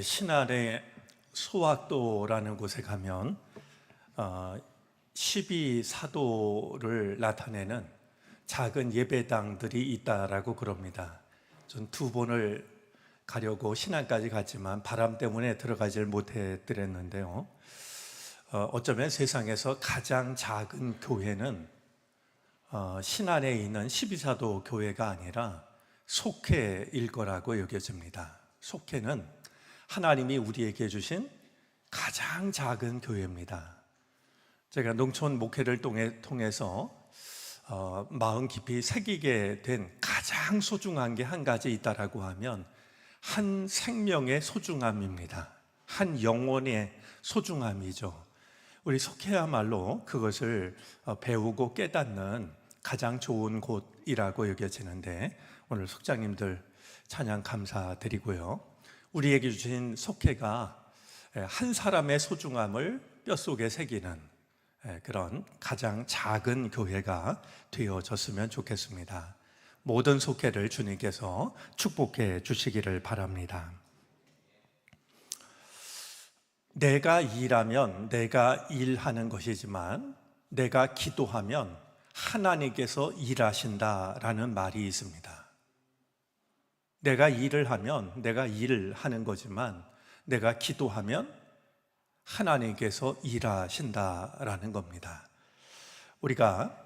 신안의 소학도라는 곳에 가면 12사도를 나타내는 작은 예배당들이 있다라고 그럽니다. 전 2번을 가려고 신안까지 갔지만 바람 때문에 들어가질 못해드렸는데요. 어쩌면 세상에서 가장 작은 교회는 신안에 있는 12사도 교회가 아니라 속회일 거라고 여겨집니다. 속회는 하나님이 우리에게 주신 가장 작은 교회입니다. 제가 농촌 목회를 통해서 마음 깊이 새기게 된 가장 소중한 게 한 가지 있다라고 하면 한 생명의 소중함입니다. 한 영혼의 소중함이죠. 우리 속회야말로 그것을 배우고 깨닫는 가장 좋은 곳이라고 여겨지는데, 오늘 속장님들 찬양 감사드리고요. 우리에게 주신 속회가 한 사람의 소중함을 뼛속에 새기는 그런 가장 작은 교회가 되어졌으면 좋겠습니다. 모든 속회를 주님께서 축복해 주시기를 바랍니다. 내가 일하면 내가 일하는 것이지만 내가 기도하면 하나님께서 일하신다라는 말이 있습니다. 내가 일을 하면 내가 일을 하는 거지만 내가 기도하면 하나님께서 일하신다라는 겁니다. 우리가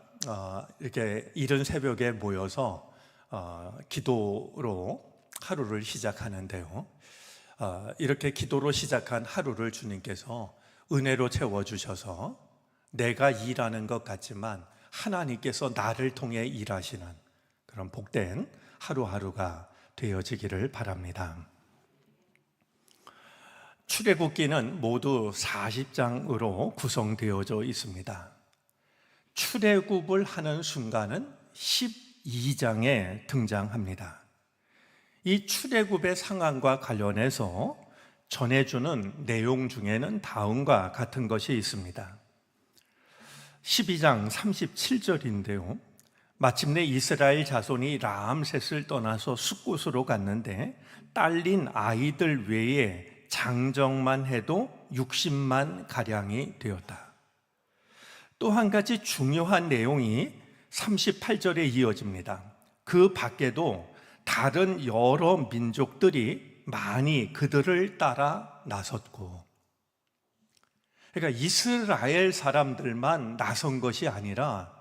이렇게 이른 새벽에 모여서 기도로 하루를 시작하는데요. 이렇게 기도로 시작한 하루를 주님께서 은혜로 채워주셔서 내가 일하는 것 같지만 하나님께서 나를 통해 일하시는 그런 복된 하루하루가 되어지기를 바랍니다. 출애굽기는 모두 40장으로 구성되어져 있습니다. 출애굽을 하는 순간은 12장에 등장합니다. 이 출애굽의 상황과 관련해서 전해주는 내용 중에는 다음과 같은 것이 있습니다. 12장 37절인데요. 마침내 이스라엘 자손이 라암셋을 떠나서 숫곳으로 갔는데 딸린 아이들 외에 장정만 해도 60만 가량이 되었다. 또 한 가지 중요한 내용이 38절에 이어집니다. 그 밖에도 다른 여러 민족들이 많이 그들을 따라 나섰고, 그러니까 이스라엘 사람들만 나선 것이 아니라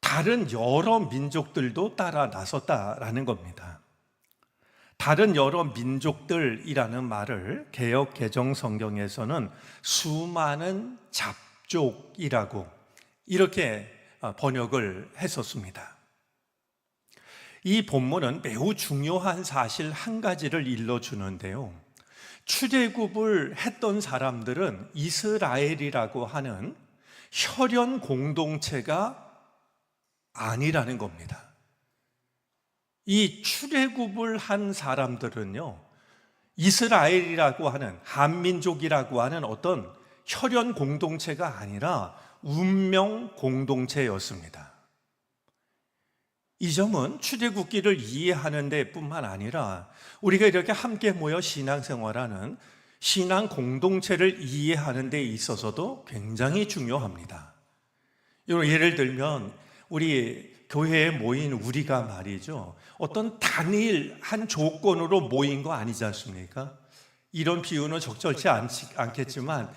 다른 여러 민족들도 따라 나섰다라는 겁니다. 다른 여러 민족들이라는 말을 개역 개정 성경에서는 수많은 잡족이라고 이렇게 번역을 했었습니다. 이 본문은 매우 중요한 사실 한 가지를 일러주는데요. 출애굽을 했던 사람들은 이스라엘이라고 하는 혈연 공동체가 아니라는 겁니다. 이 출애굽을 한 사람들은요, 이스라엘이라고 하는 한민족이라고 하는 어떤 혈연 공동체가 아니라 운명 공동체였습니다. 이 점은 출애굽기를 이해하는 데 뿐만 아니라 우리가 이렇게 함께 모여 신앙생활하는 신앙 공동체를 이해하는 데 있어서도 굉장히 중요합니다. 예를 들면 우리 교회에 모인 우리가 말이죠, 어떤 단일한 조건으로 모인 거 아니지 않습니까? 이런 비유는 적절치 않겠지만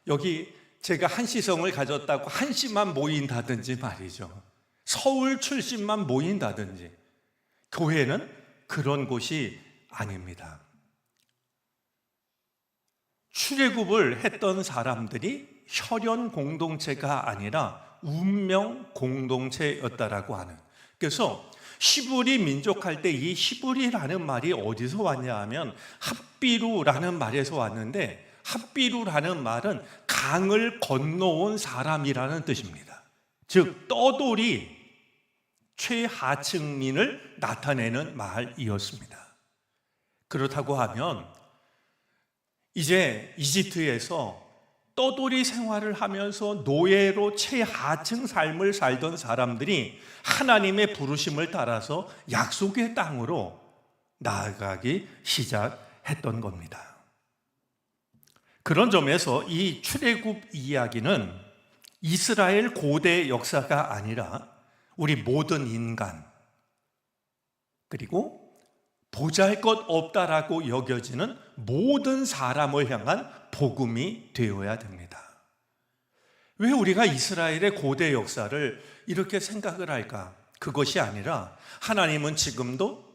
여기 제가 한시성을 가졌다고 한시만 모인다든지 말이죠, 서울 출신만 모인다든지, 교회는 그런 곳이 아닙니다. 출애굽을 했던 사람들이 혈연 공동체가 아니라 운명 공동체였다라고 하는, 그래서 히브리 민족 할 때 이 히브리라는 말이 어디서 왔냐 하면 핫비루라는 말에서 왔는데, 핫비루라는 말은 강을 건너온 사람이라는 뜻입니다. 즉 떠돌이 최하층민을 나타내는 말이었습니다. 그렇다고 하면 이제 이집트에서 떠돌이 생활을 하면서 노예로 최하층 삶을 살던 사람들이 하나님의 부르심을 따라서 약속의 땅으로 나아가기 시작했던 겁니다. 그런 점에서 이 출애굽 이야기는 이스라엘 고대 역사가 아니라 우리 모든 인간, 그리고 보잘것없다라고 여겨지는 모든 사람을 향한 복음이 되어야 됩니다. 왜 우리가 이스라엘의 고대 역사를 이렇게 생각을 할까? 그것이 아니라 하나님은 지금도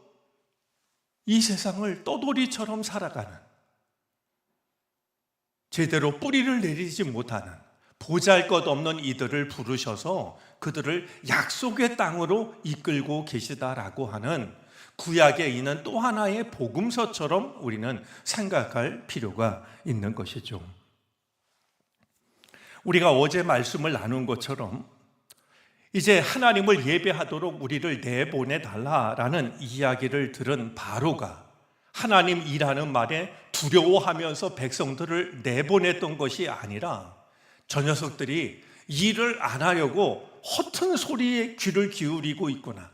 이 세상을 떠돌이처럼 살아가는, 제대로 뿌리를 내리지 못하는 보잘것없는 이들을 부르셔서 그들을 약속의 땅으로 이끌고 계시다라고 하는 구약에 있는 또 하나의 복음서처럼 우리는 생각할 필요가 있는 것이죠. 우리가 어제 말씀을 나눈 것처럼 이제 하나님을 예배하도록 우리를 내보내달라라는 이야기를 들은 바로가 하나님 일하는 말에 두려워하면서 백성들을 내보냈던 것이 아니라 저 녀석들이 일을 안 하려고 허튼 소리에 귀를 기울이고 있구나.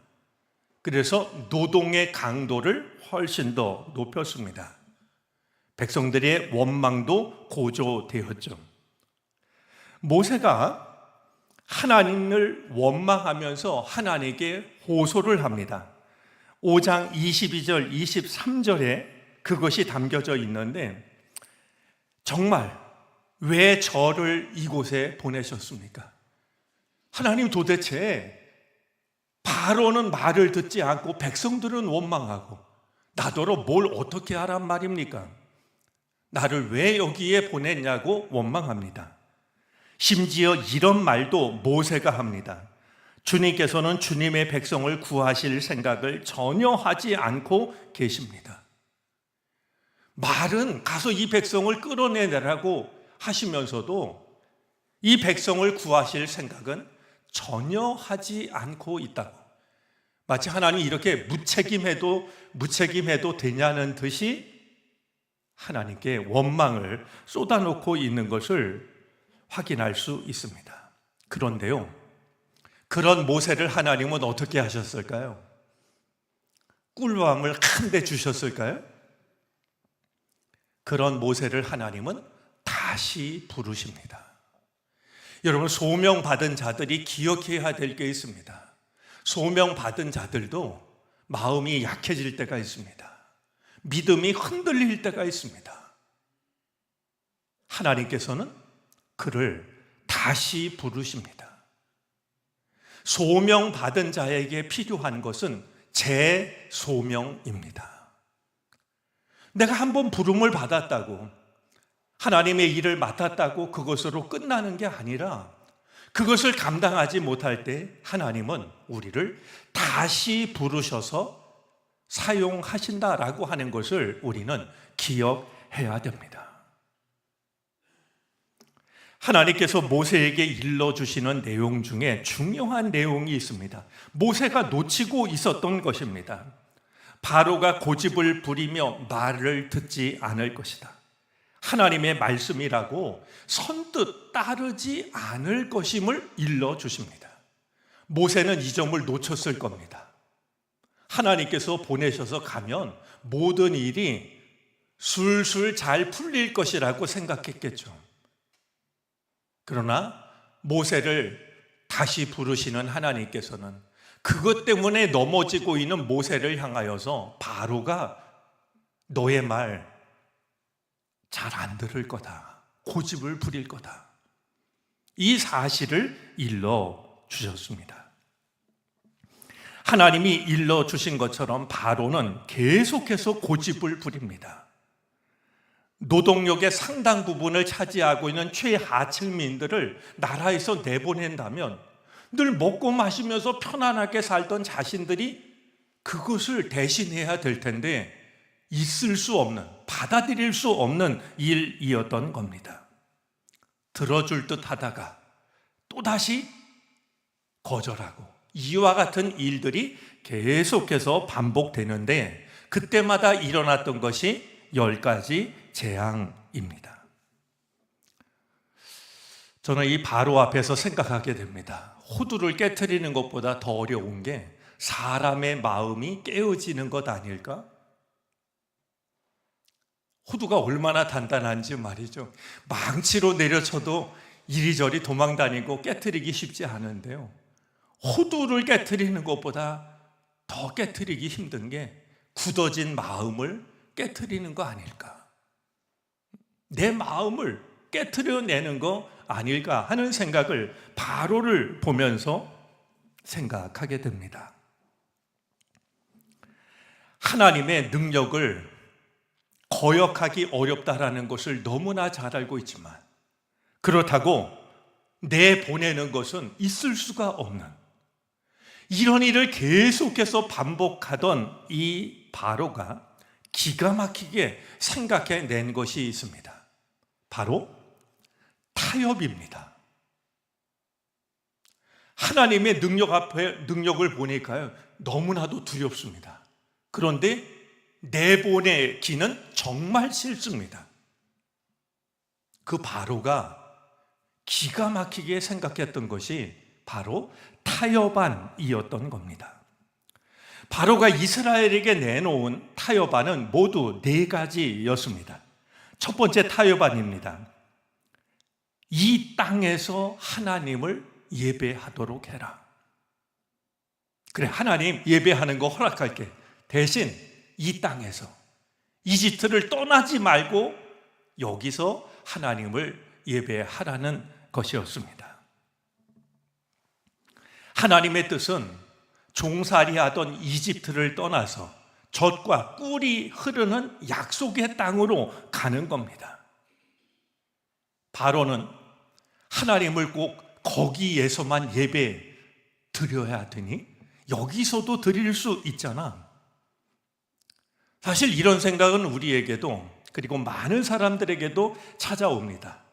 그래서 노동의 강도를 훨씬 더 높였습니다. 백성들의 원망도 고조되었죠. 모세가 하나님을 원망하면서 하나님께 호소를 합니다. 5장 22절, 23절에 그것이 담겨져 있는데, 정말 왜 저를 이곳에 보내셨습니까? 하나님, 도대체 바로는 말을 듣지 않고 백성들은 원망하고 나더러 뭘 어떻게 하란 말입니까? 나를 왜 여기에 보냈냐고 원망합니다. 심지어 이런 말도 모세가 합니다. 주님께서는 주님의 백성을 구하실 생각을 전혀 하지 않고 계십니다. 말은 가서 이 백성을 끌어내라고 하시면서도 이 백성을 구하실 생각은 전혀 하지 않고 있다고. 마치 하나님이 이렇게 무책임해도 되냐는 듯이 하나님께 원망을 쏟아놓고 있는 것을 확인할 수 있습니다. 그런데요, 그런 모세를 하나님은 어떻게 하셨을까요? 꿀밤을 한 대 주셨을까요? 그런 모세를 하나님은 다시 부르십니다. 여러분, 소명받은 자들이 기억해야 될 게 있습니다. 소명받은 자들도 마음이 약해질 때가 있습니다. 믿음이 흔들릴 때가 있습니다. 하나님께서는 그를 다시 부르십니다. 소명받은 자에게 필요한 것은 재소명입니다. 내가 한번 부름을 받았다고, 하나님의 일을 맡았다고 그것으로 끝나는 게 아니라 그것을 감당하지 못할 때 하나님은 우리를 다시 부르셔서 사용하신다라고 하는 것을 우리는 기억해야 됩니다. 하나님께서 모세에게 일러주시는 내용 중에 중요한 내용이 있습니다. 모세가 놓치고 있었던 것입니다. 바로가 고집을 부리며 말을 듣지 않을 것이다. 하나님의 말씀이라고 선뜻 따르지 않을 것임을 일러주십니다. 모세는 이 점을 놓쳤을 겁니다. 하나님께서 보내셔서 가면 모든 일이 술술 잘 풀릴 것이라고 생각했겠죠. 그러나 모세를 다시 부르시는 하나님께서는 그것 때문에 넘어지고 있는 모세를 향하여서 바로가 너의 말 잘 안 들을 거다, 고집을 부릴 거다, 이 사실을 일러주셨습니다. 하나님이 일러주신 것처럼 바로는 계속해서 고집을 부립니다. 노동력의 상당 부분을 차지하고 있는 최하층민들을 나라에서 내보낸다면 늘 먹고 마시면서 편안하게 살던 자신들이 그것을 대신해야 될 텐데 있을 수 없는, 받아들일 수 없는 일이었던 겁니다. 들어줄 듯 하다가 또다시 거절하고 이와 같은 일들이 계속해서 반복되는데 그때마다 일어났던 것이 10가지 재앙입니다. 저는 이 바로 앞에서 생각하게 됩니다. 호두를 깨트리는 것보다 더 어려운 게 사람의 마음이 깨어지는 것 아닐까? 호두가 얼마나 단단한지 말이죠. 망치로 내려쳐도 이리저리 도망다니고 깨트리기 쉽지 않은데요, 호두를 깨트리는 것보다 더 깨트리기 힘든 게 굳어진 마음을 깨트리는 거 아닐까, 내 마음을 깨트려내는 거 아닐까 하는 생각을 바로를 보면서 생각하게 됩니다. 하나님의 능력을 거역하기 어렵다라는 것을 너무나 잘 알고 있지만, 그렇다고 내보내는 것은 있을 수가 없는, 이런 일을 계속해서 반복하던 이 바로가 기가 막히게 생각해낸 것이 있습니다. 바로 타협입니다. 하나님의 능력을 보니까요, 너무나도 두렵습니다. 그런데 내보내기는 정말 싫습니다. 그 바로가 기가 막히게 생각했던 것이 바로 타협안이었던 겁니다. 바로가 이스라엘에게 내놓은 타협안은 모두 4가지였습니다. 첫 번째 타협안입니다. 이 땅에서 하나님을 예배하도록 해라. 그래, 하나님 예배하는 거 허락할게. 대신 이 땅에서, 이집트를 떠나지 말고 여기서 하나님을 예배하라는 것이었습니다. 하나님의 뜻은 종살이하던 이집트를 떠나서 젖과 꿀이 흐르는 약속의 땅으로 가는 겁니다. 바로는 하나님을 꼭 거기에서만 예배 드려야 되니? 여기서도 드릴 수 있잖아. 사실 이런 생각은 우리에게도, 그리고 많은 사람들에게도 찾아옵니다.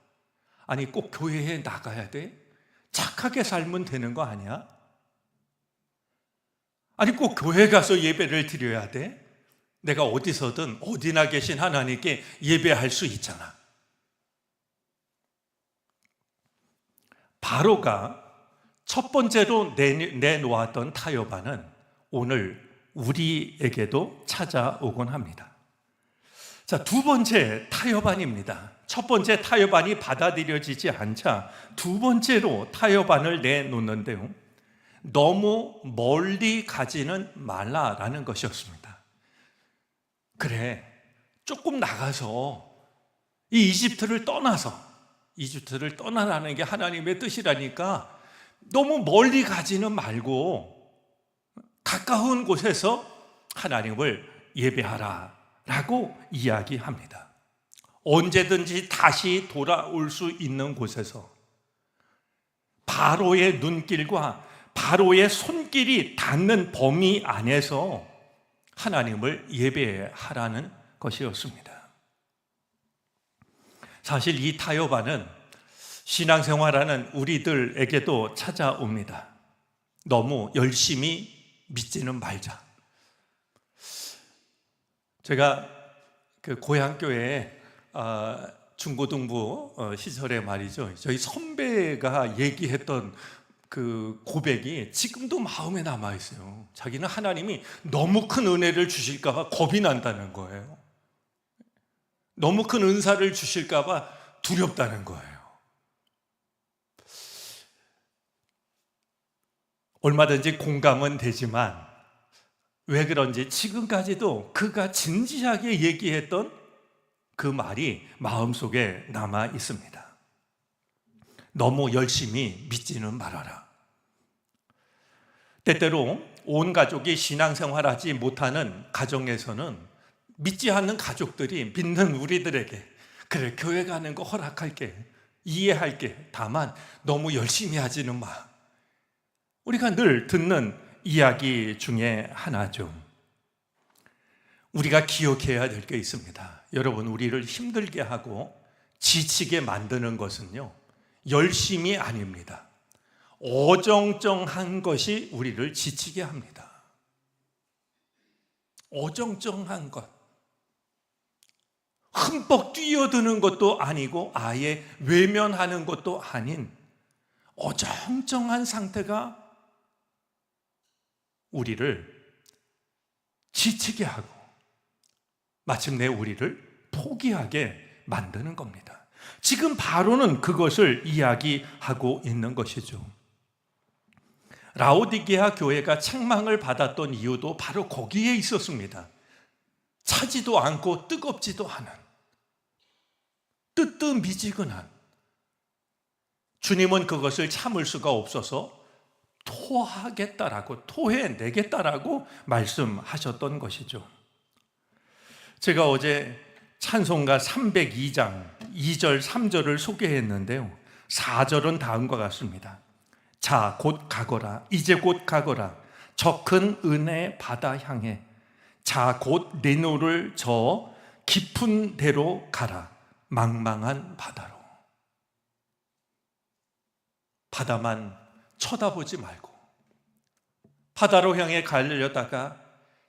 아니, 꼭 교회에 나가야 돼? 착하게 살면 되는 거 아니야? 아니, 꼭 교회 가서 예배를 드려야 돼? 내가 어디서든 어디나 계신 하나님께 예배할 수 있잖아. 바로가 첫 번째로 내놓았던 타협안은 오늘 우리에게도 찾아오곤 합니다. 자, 두 번째 타협안입니다. 첫 번째 타협안이 받아들여지지 않자 두 번째로 타협안을 내놓는데요, 너무 멀리 가지는 말라라는 것이었습니다. 그래, 조금 나가서 이 이집트를 떠나라는 게 하나님의 뜻이라니까 너무 멀리 가지는 말고 가까운 곳에서 하나님을 예배하라 라고 이야기합니다. 언제든지 다시 돌아올 수 있는 곳에서, 바로의 눈길과 바로의 손길이 닿는 범위 안에서 하나님을 예배하라는 것이었습니다. 사실 이 타협안은 신앙생활하는 우리들에게도 찾아옵니다. 너무 열심히 믿지는 말자. 제가 그 고향교회에 중고등부 시절에 말이죠, 저희 선배가 얘기했던 그 고백이 지금도 마음에 남아 있어요. 자기는 하나님이 너무 큰 은혜를 주실까 봐 겁이 난다는 거예요. 너무 큰 은사를 주실까 봐 두렵다는 거예요. 얼마든지 공감은 되지만 왜 그런지 지금까지도 그가 진지하게 얘기했던 그 말이 마음속에 남아 있습니다. 너무 열심히 믿지는 말아라. 때때로 온 가족이 신앙생활하지 못하는 가정에서는 믿지 않는 가족들이 믿는 우리들에게, 그래, 교회 가는 거 허락할게, 이해할게, 다만 너무 열심히 하지는 마. 우리가 늘 듣는 이야기 중에 하나죠. 우리가 기억해야 될 게 있습니다. 여러분, 우리를 힘들게 하고 지치게 만드는 것은요, 열심이 아닙니다. 어정쩡한 것이 우리를 지치게 합니다. 어정쩡한 것, 흠뻑 뛰어드는 것도 아니고 아예 외면하는 것도 아닌 어정쩡한 상태가 우리를 지치게 하고 마침내 우리를 포기하게 만드는 겁니다. 지금 바로는 그것을 이야기하고 있는 것이죠. 라오디게아 교회가 책망을 받았던 이유도 바로 거기에 있었습니다. 차지도 않고 뜨겁지도 않은, 뜨뜻미지근한, 주님은 그것을 참을 수가 없어서 토해내겠다라고 말씀하셨던 것이죠. 제가 어제 찬송가 302장 2절 3절을 소개했는데요, 4절은 다음과 같습니다. 자, 곧 가거라. 이제 곧 가거라. 저 큰 은혜 바다 향해. 자, 곧 내 눈을 저 깊은 데로 가라. 망망한 바다로. 바다만 쳐다보지 말고, 바다로 향해 가려다가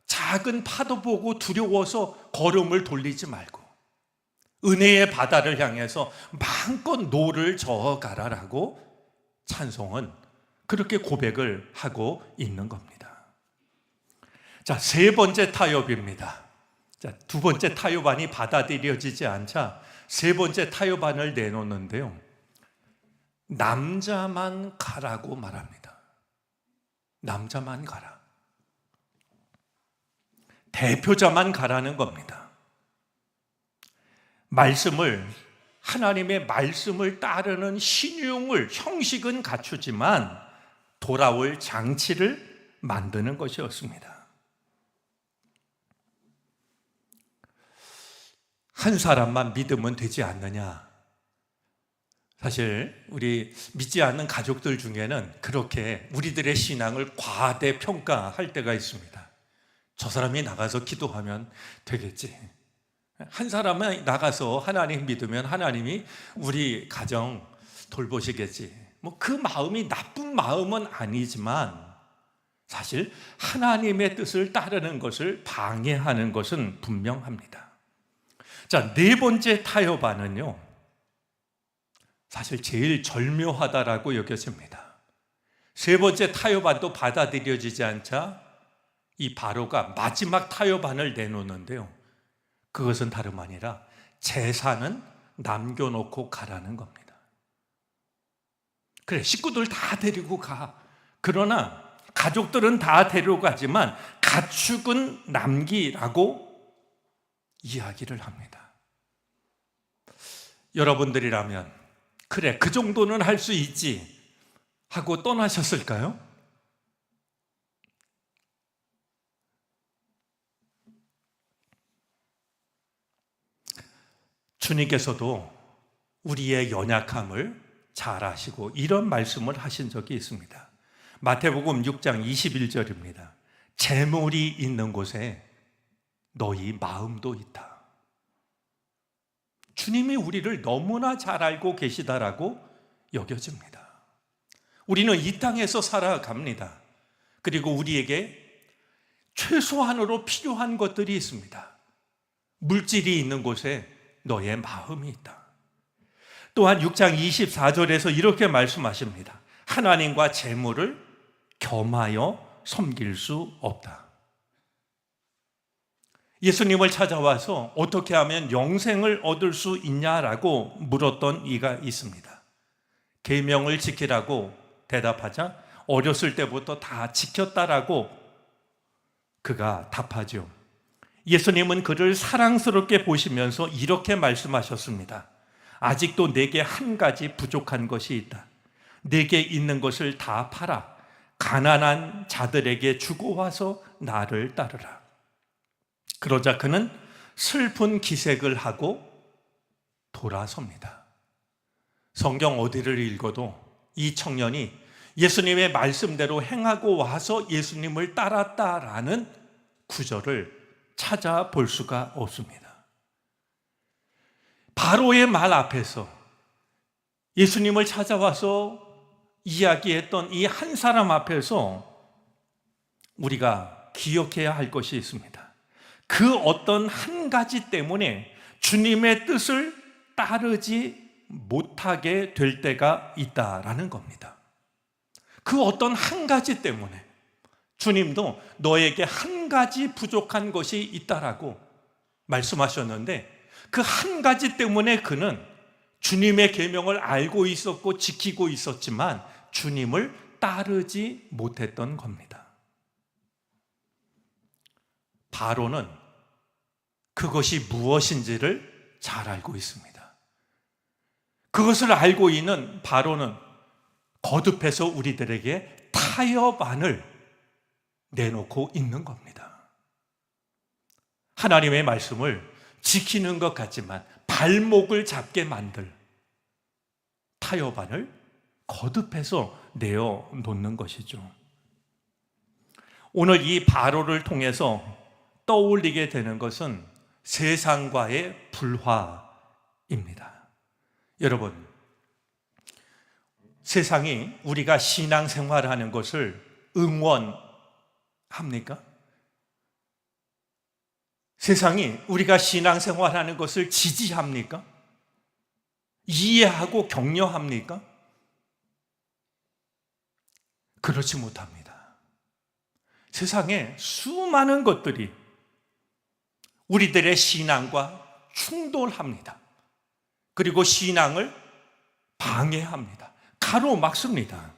작은 파도 보고 두려워서 걸음을 돌리지 말고, 은혜의 바다를 향해서 마음껏 노를 저어가라라고 찬송은 그렇게 고백을 하고 있는 겁니다. 자, 세 번째 타협입니다. 자, 두 번째 타협안이 받아들여지지 않자 세 번째 타협안을 내놓는데요, 남자만 가라고 말합니다. 남자만 가라. 대표자만 가라는 겁니다. 하나님의 말씀을 따르는 형식은 갖추지만 돌아올 장치를 만드는 것이었습니다. 한 사람만 믿으면 되지 않느냐? 사실 우리 믿지 않는 가족들 중에는 그렇게 우리들의 신앙을 과대평가할 때가 있습니다. 저 사람이 나가서 기도하면 되겠지. 한 사람이 나가서 하나님 믿으면 하나님이 우리 가정 돌보시겠지. 그 마음이 나쁜 마음은 아니지만 사실 하나님의 뜻을 따르는 것을 방해하는 것은 분명합니다. 자, 네 번째 타협안은요, 사실 제일 절묘하다라고 여겨집니다. 세 번째 타협안도 받아들여지지 않자 이 바로가 마지막 타협안을 내놓는데요, 그것은 다름 아니라 재산은 남겨놓고 가라는 겁니다. 그래, 식구들 다 데리고 가. 그러나 가족들은 다 데려가지만 가축은 남기라고 이야기를 합니다. 여러분들이라면 그래, 그 정도는 할 수 있지 하고 떠나셨을까요? 주님께서도 우리의 연약함을 잘 아시고 이런 말씀을 하신 적이 있습니다. 마태복음 6장 21절입니다. 재물이 있는 곳에 너희 마음도 있다. 주님이 우리를 너무나 잘 알고 계시다라고 여겨집니다. 우리는 이 땅에서 살아갑니다. 그리고 우리에게 최소한으로 필요한 것들이 있습니다. 물질이 있는 곳에 너의 마음이 있다. 또한 6장 24절에서 이렇게 말씀하십니다. 하나님과 재물을 겸하여 섬길 수 없다. 예수님을 찾아와서 어떻게 하면 영생을 얻을 수 있냐라고 물었던 이가 있습니다. 계명을 지키라고 대답하자 어렸을 때부터 다 지켰다라고 그가 답하죠. 예수님은 그를 사랑스럽게 보시면서 이렇게 말씀하셨습니다. 아직도 내게 한 가지 부족한 것이 있다. 내게 있는 것을 다 팔아 가난한 자들에게 주고 와서 나를 따르라. 그러자 그는 슬픈 기색을 하고 돌아섭니다. 성경 어디를 읽어도 이 청년이 예수님의 말씀대로 행하고 와서 예수님을 따랐다라는 구절을 찾아볼 수가 없습니다. 바로의 말 앞에서 예수님을 찾아와서 이야기했던 이 한 사람 앞에서 우리가 기억해야 할 것이 있습니다. 그 어떤 한 가지 때문에 주님의 뜻을 따르지 못하게 될 때가 있다라는 겁니다. 그 어떤 한 가지 때문에 주님도 너에게 한 가지 부족한 것이 있다라고 말씀하셨는데 그 한 가지 때문에 그는 주님의 계명을 알고 있었고 지키고 있었지만 주님을 따르지 못했던 겁니다. 바로는 그것이 무엇인지를 잘 알고 있습니다. 그것을 알고 있는 바로는 거듭해서 우리들에게 타협안을 내놓고 있는 겁니다. 하나님의 말씀을 지키는 것 같지만 발목을 잡게 만들 타협안을 거듭해서 내어놓는 것이죠. 오늘 이 바로를 통해서 떠올리게 되는 것은 세상과의 불화입니다. 여러분, 세상이 우리가 신앙생활하는 것을 응원합니까? 세상이 우리가 신앙생활하는 것을 지지합니까? 이해하고 격려합니까? 그렇지 못합니다. 세상에 수많은 것들이 우리들의 신앙과 충돌합니다. 그리고 신앙을 방해합니다. 가로막습니다.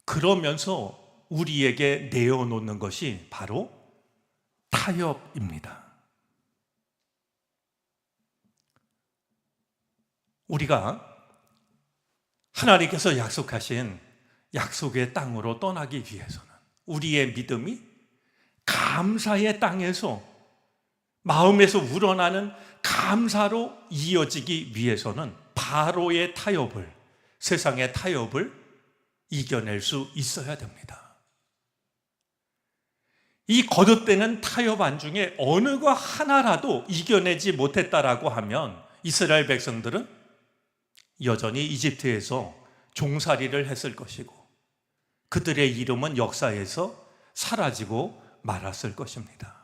그러면서 우리에게 내어놓는 것이 바로 타협입니다. 우리가 하나님께서 약속하신 약속의 땅으로 떠나기 위해서는 우리의 믿음이 감사의 땅에서 마음에서 우러나는 감사로 이어지기 위해서는 바로의 타협을, 세상의 타협을 이겨낼 수 있어야 됩니다. 이 거듭되는 타협안 중에 어느 거 하나라도 이겨내지 못했다라고 하면 이스라엘 백성들은 여전히 이집트에서 종살이를 했을 것이고 그들의 이름은 역사에서 사라지고 말았을 것입니다.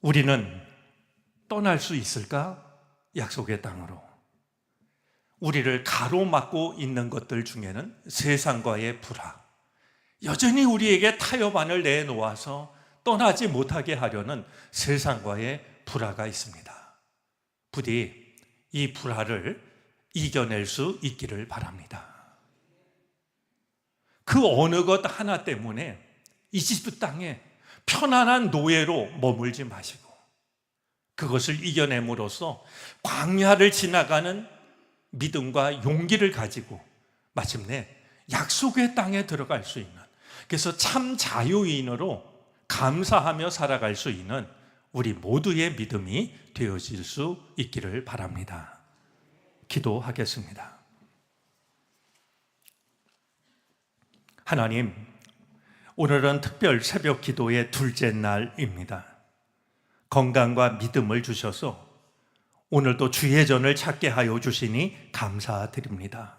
우리는 떠날 수 있을까? 약속의 땅으로. 우리를 가로막고 있는 것들 중에는 세상과의 불화, 여전히 우리에게 타협안을 내놓아서 떠나지 못하게 하려는 세상과의 불화가 있습니다. 부디 이 불화를 이겨낼 수 있기를 바랍니다. 그 어느 것 하나 때문에 이집트 땅에 편안한 노예로 머물지 마시고 그것을 이겨냄으로써 광야를 지나가는 믿음과 용기를 가지고 마침내 약속의 땅에 들어갈 수 있는, 그래서 참 자유인으로 감사하며 살아갈 수 있는 우리 모두의 믿음이 되어질 수 있기를 바랍니다. 기도하겠습니다. 하나님, 오늘은 특별 새벽 기도의 둘째 날입니다. 건강과 믿음을 주셔서 오늘도 주의 전을 찾게 하여 주시니 감사드립니다.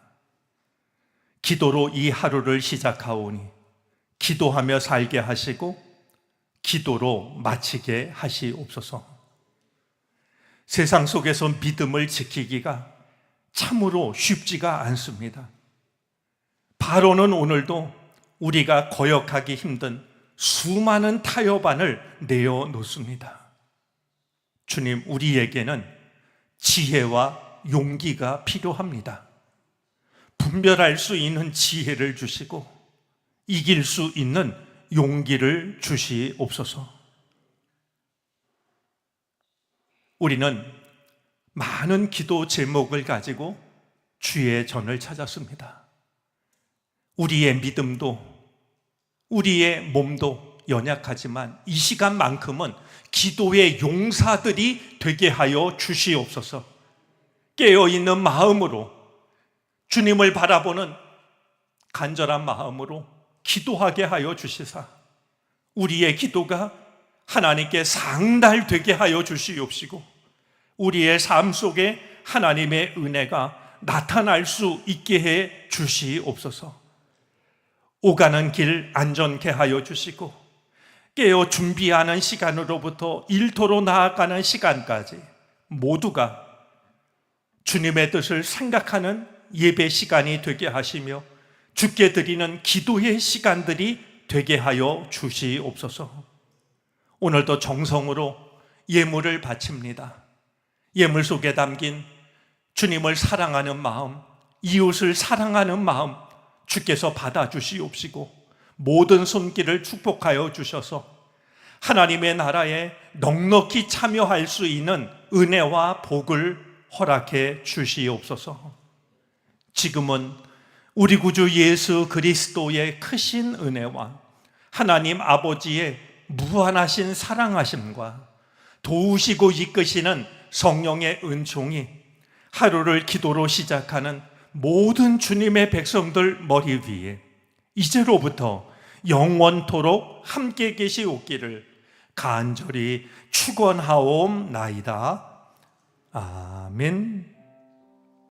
기도로 이 하루를 시작하오니 기도하며 살게 하시고 기도로 마치게 하시옵소서. 세상 속에서 믿음을 지키기가 참으로 쉽지가 않습니다. 바로는 오늘도 우리가 거역하기 힘든 수많은 타협안을 내어놓습니다. 주님, 우리에게는 지혜와 용기가 필요합니다. 분별할 수 있는 지혜를 주시고 이길 수 있는 용기를 주시옵소서. 우리는 많은 기도 제목을 가지고 주의 전을 찾았습니다. 우리의 믿음도 우리의 몸도 연약하지만 이 시간만큼은 기도의 용사들이 되게 하여 주시옵소서. 깨어있는 마음으로 주님을 바라보는 간절한 마음으로 기도하게 하여 주시사 우리의 기도가 하나님께 상달되게 하여 주시옵시고 우리의 삶 속에 하나님의 은혜가 나타날 수 있게 해 주시옵소서. 오가는 길 안전케 하여 주시고 깨어 준비하는 시간으로부터 일터로 나아가는 시간까지 모두가 주님의 뜻을 생각하는 예배 시간이 되게 하시며 주께 드리는 기도의 시간들이 되게 하여 주시옵소서. 오늘도 정성으로 예물을 바칩니다. 예물 속에 담긴 주님을 사랑하는 마음, 이웃을 사랑하는 마음 주께서 받아주시옵시고 모든 손길을 축복하여 주셔서 하나님의 나라에 넉넉히 참여할 수 있는 은혜와 복을 허락해 주시옵소서. 지금은 우리 구주 예수 그리스도의 크신 은혜와 하나님 아버지의 무한하신 사랑하심과 도우시고 이끄시는 성령의 은총이 하루를 기도로 시작하는 모든 주님의 백성들 머리 위에 이제로부터 영원토록 함께 계시옵기를 간절히 축원하옵나이다. 아멘.